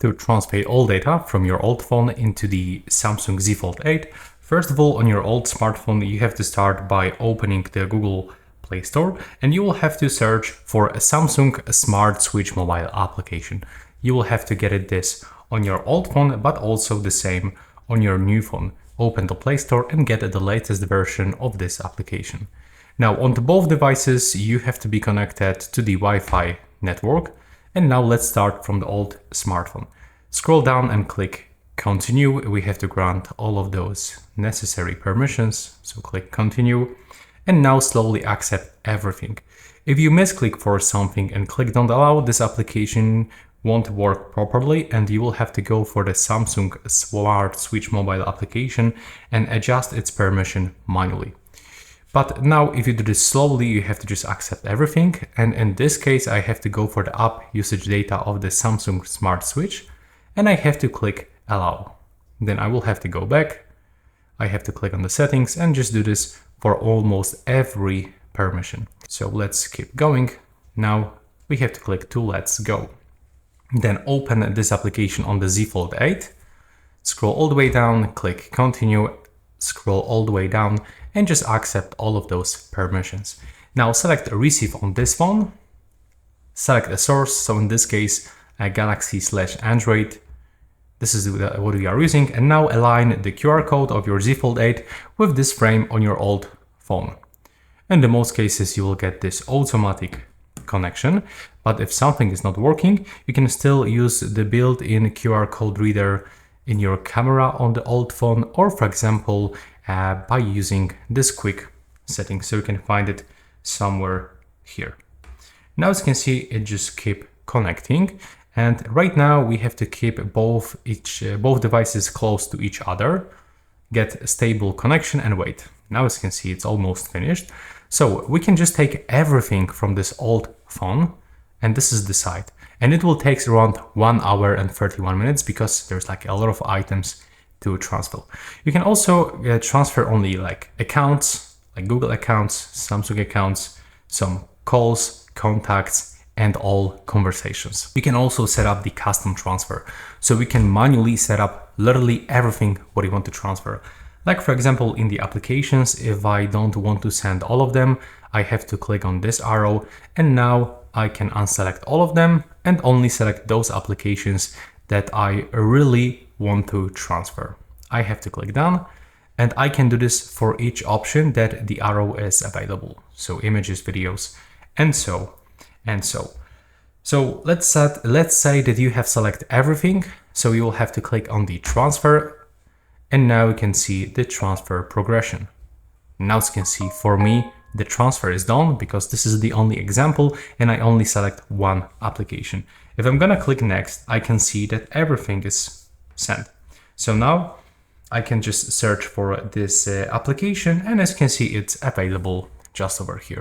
To transfer all data from your old phone into the Samsung Z Fold 8, first of all, on your old smartphone, you have to start by opening the Google Play Store, and you will have to search for a Samsung Smart Switch mobile application. You will have to get this on your old phone, but also the same on your new phone. Open the Play Store and get the latest version of this application. Now, on both devices, you have to be connected to the Wi-Fi network. And now let's start from the old smartphone. Scroll down and click continue. We have to grant all of those necessary permissions. So click continue and now slowly accept everything. If you misclick for something and click don't allow, this application won't work properly and you will have to go for the Samsung Smart Switch mobile application and adjust its permission manually. But now if you do this slowly, you have to just accept everything. And in this case, I have to go for the app usage data of the Samsung Smart Switch and I have to click allow. Then I will have to go back. I have to click on the settings and just do this for almost every permission. So let's keep going. Now we have to click to let's go. Then open this application on the Z Fold 8. Scroll all the way down, click continue, scroll all the way down and just accept all of those permissions. Now select receive on this phone, select a source, so in this case a Galaxy/Android. This is what we are using, and now align the QR code of your Z Fold 8 with this frame on your old phone. In the most cases you will get this automatic connection, but if something is not working, you can still use the built-in QR code reader in your camera on the old phone, or for example by using this quick setting, so you can find it somewhere here. Now as you can see, it just keep connecting, and right now we have to keep both devices close to each other, get a stable connection and wait. Now as you can see, it's almost finished. So we can just take everything from this old phone, and this is the site, and it will take around 1 hour and 31 minutes because there's like a lot of items to transfer. You can also transfer only like accounts, like Google accounts, Samsung accounts, some calls, contacts, and all conversations. We can also set up the custom transfer. So we can manually set up literally everything what you want to transfer. Like for example, in the applications, if I don't want to send all of them, I have to click on this arrow and now I can unselect all of them and only select those applications that I really want to transfer. I have to click done, and I can do this for each option that the arrow is available. So images, videos, and so and so. So let's say that you have selected everything. So you will have to click on the transfer, and now you can see the transfer progression. Now as you can see, for me, the transfer is done because this is the only example and I only select one application. If I'm gonna click next, I can see that everything is sent. So now I can just search for this application, and as you can see, it's available just over here.